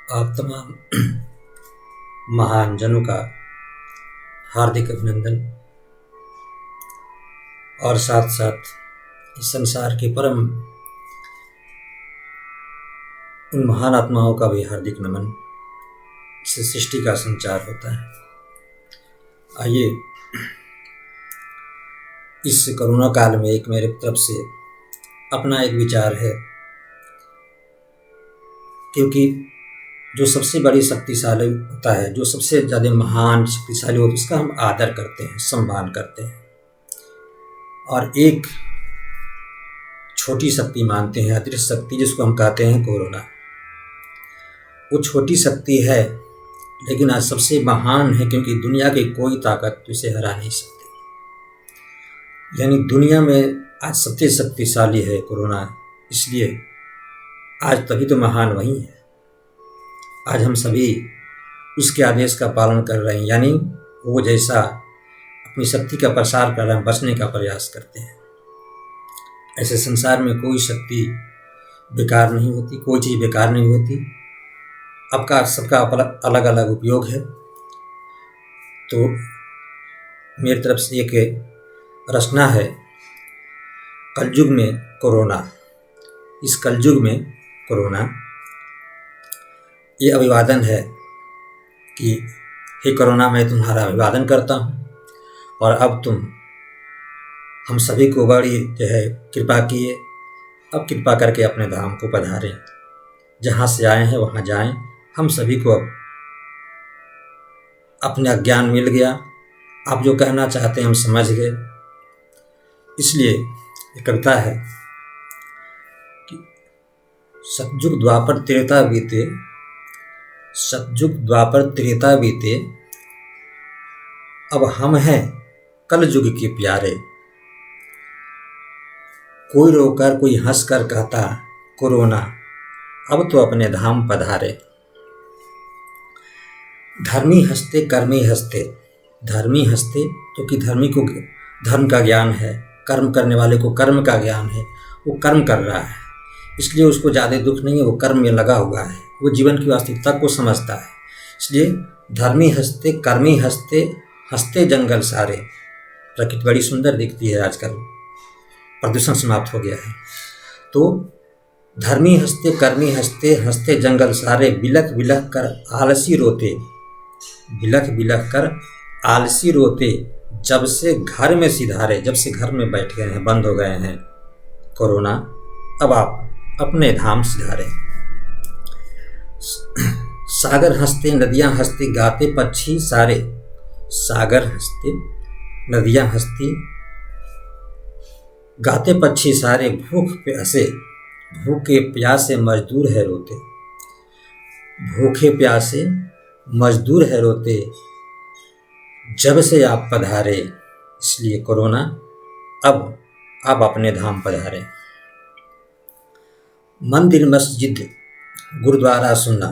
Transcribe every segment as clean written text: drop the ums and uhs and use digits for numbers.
आप तमाम महान जनों का हार्दिक अभिनंदन और साथ साथ इस संसार के परम उन महान आत्माओं का भी हार्दिक नमन। इससे सृष्टि का संचार होता है। आइए इस कोरोना काल में एक मेरे तरफ से अपना एक विचार है, क्योंकि जो सबसे बड़ी शक्तिशाली होता है, जो सबसे ज़्यादा महान शक्तिशाली होता है, उसका हम आदर करते हैं, सम्मान करते हैं, और एक छोटी शक्ति मानते हैं, अदृश्य शक्ति, जिसको हम कहते हैं कोरोना। वो छोटी शक्ति है लेकिन आज सबसे महान है, क्योंकि दुनिया की कोई ताकत उसे हरा नहीं सकती। यानी दुनिया में आज सबसे शक्तिशाली है कोरोना, इसलिए आज तभी तो महान वही है। आज हम सभी उसके आदेश का पालन कर रहे हैं, यानी वो जैसा अपनी शक्ति का प्रसार कर रहे हैं, बचने का प्रयास करते हैं। ऐसे संसार में कोई शक्ति बेकार नहीं होती, कोई चीज़ बेकार नहीं होती। सबका अलग अलग उपयोग है। तो मेरी तरफ से एक रचना है, कलयुग में कोरोना। इस कलयुग में कोरोना, ये अभिवादन है कि हे कोरोना, मैं तुम्हारा अभिवादन करता हूँ, और अब तुम हम सभी को बड़ी कृपा किए। अब कृपा करके अपने धाम को पधारें। जहाँ से आए हैं वहाँ जाएं। हम सभी को अब अपना ज्ञान मिल गया। आप जो कहना चाहते हैं हम समझ गए। इसलिए ये कविता है कि सतयुग द्वापर त्रेता बीते, सतयुग द्वापर त्रेता बीते, अब हम हैं कलयुग के प्यारे। कोई रोकर कोई हंसकर कहता, कोरोना अब तो अपने धाम पधारे। धर्मी हंसते कर्मी हंसते, धर्मी हंसते तो कि धर्मी को धर्म का ज्ञान है, कर्म करने वाले को कर्म का ज्ञान है। वो कर्म कर रहा है, इसलिए उसको ज़्यादा दुख नहीं है, वो कर्म में लगा हुआ है, वो जीवन की वास्तविकता को समझता है। इसलिए धर्मी हंसते कर्मी हंसते, हंसते जंगल सारे। प्रकृति बड़ी सुंदर दिखती है आजकल, प्रदूषण समाप्त हो गया है। तो धर्मी हंसते कर्मी हंसते, हंसते जंगल सारे, बिलख बिलख कर आलसी रोते, बिलख बिलख कर आलसी रोते, जब से घर में सिधारे। जब से घर में बैठ गए हैं, बंद हो गए हैं कोरोना, अब आप अपने धाम सिधारे। सागर हंसते नदियाँ हंसते, गाते पक्षी सारे। सागर हंसते नदियाँ हंसती, गाते पक्षी सारे। भूखे प्यासे मजदूर है रोते, भूखे प्यासे मजदूर है रोते, जब से आप पधारे। इसलिए कोरोना अब आप अपने धाम पधारे। मंदिर मस्जिद गुरुद्वारा सुना,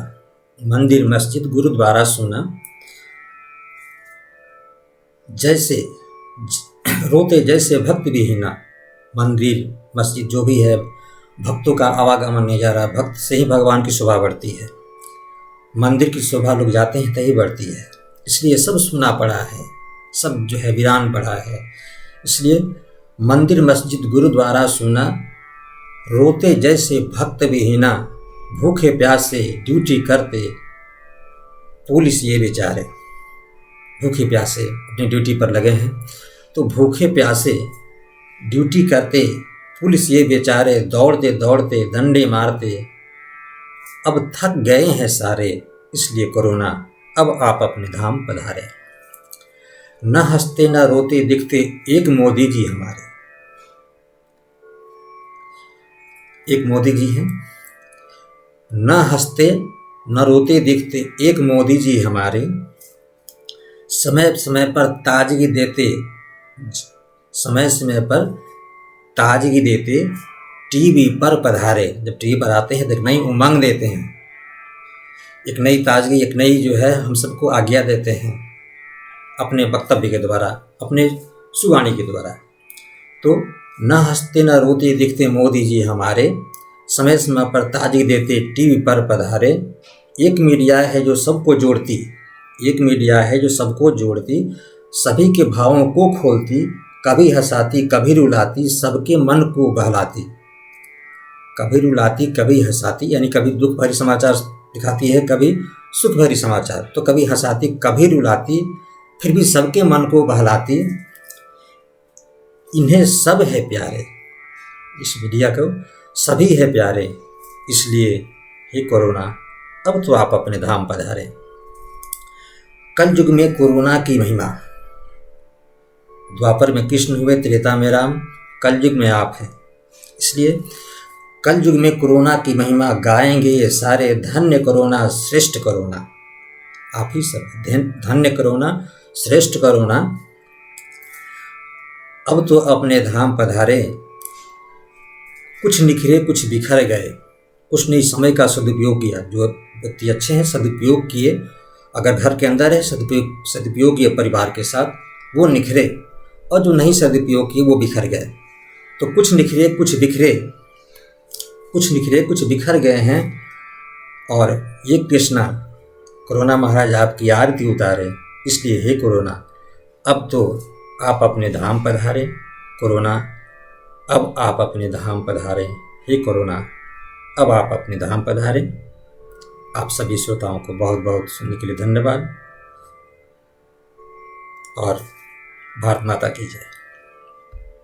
मंदिर मस्जिद गुरुद्वारा सुना, जैसे रोते जैसे भक्त विहीना। मंदिर मस्जिद जो भी है, भक्तों का आवागमन नहीं जा रहा। भक्त से ही भगवान की शोभा बढ़ती है। मंदिर की शोभा लोग जाते हैं तभी बढ़ती है। इसलिए सब सुना पड़ा है, सब जो है वीरान पड़ा है। इसलिए मंदिर मस्जिद गुरुद्वारा सुना, रोते जैसे भक्त विहीना, भूखे प्यासे ड्यूटी करते पुलिस ये बेचारे। भूखे प्यासे अपनी ड्यूटी पर लगे हैं, तो भूखे प्यासे ड्यूटी करते पुलिस ये बेचारे, दौड़ते दौड़ते डंडे मारते, अब थक गए हैं सारे। इसलिए कोरोना अब आप अपने धाम पधारे। न हंसते न रोते दिखते एक मोदी जी हमारे। एक मोदी जी हैं, न हंसते न रोते दिखते एक मोदी जी हमारे, समय समय पर ताजगी देते, समय समय पर ताजगी देते, टीवी पर पधारे। जब टीवी पर आते हैं तो एक नई उमंग देते हैं, एक नई ताजगी, एक नई जो है हम सबको आज्ञा देते हैं अपने वक्तव्य के द्वारा, अपने सुवाणी के द्वारा। तो न हंसते न रोते दिखते मोदी जी हमारे, समय समय पर ताजगी देते टीवी पर पधारे। एक मीडिया है जो सबको जोड़ती, एक मीडिया है जो सबको जोड़ती, सभी के भावों को खोलती, कभी हंसाती कभी रुलाती, सबके मन को बहलाती। कभी रुलाती कभी हंसाती, यानी कभी दुख भरी समाचार दिखाती है, कभी सुख भरी समाचार, तो कभी हंसाती कभी रुलाती, फिर भी सबके मन को बहलाती। इन्हें सब है प्यारे, इस मीडिया को सभी है प्यारे, इसलिए हे कोरोना अब तो आप अपने धाम पधारे। कल युग में कोरोना की महिमा, द्वापर में कृष्ण हुए, त्रेता में राम, कल युग में आप हैं, इसलिए कल युग में कोरोना की महिमा गाएंगे ये सारे, धन्य कोरोना श्रेष्ठ कोरोना, आप ही सब धन्य कोरोना श्रेष्ठ कोरोना, अब तो अपने धाम पधारे। कुछ निखरे कुछ बिखर गए, कुछ ने समय का सदुपयोग किया, जो व्यक्ति अच्छे हैं सदुपयोग किए, अगर घर के अंदर है सदुपयोग किए परिवार के साथ, वो निखरे, और जो नहीं सदुपयोग किए वो बिखर गए। तो कुछ निखरे कुछ बिखरे, कुछ निखरे कुछ बिखर गए हैं, और ये कृष्णा कोरोना महाराज आपकी आरती उतारे, इसलिए हे कोरोना अब तो आप अपने धाम पधारे। कोरोना अब आप अपने धाम पधारे, हे कोरोना अब आप अपने धाम पधारे। आप सभी श्रोताओं को बहुत बहुत सुनने के लिए धन्यवाद, और भारत माता की जय।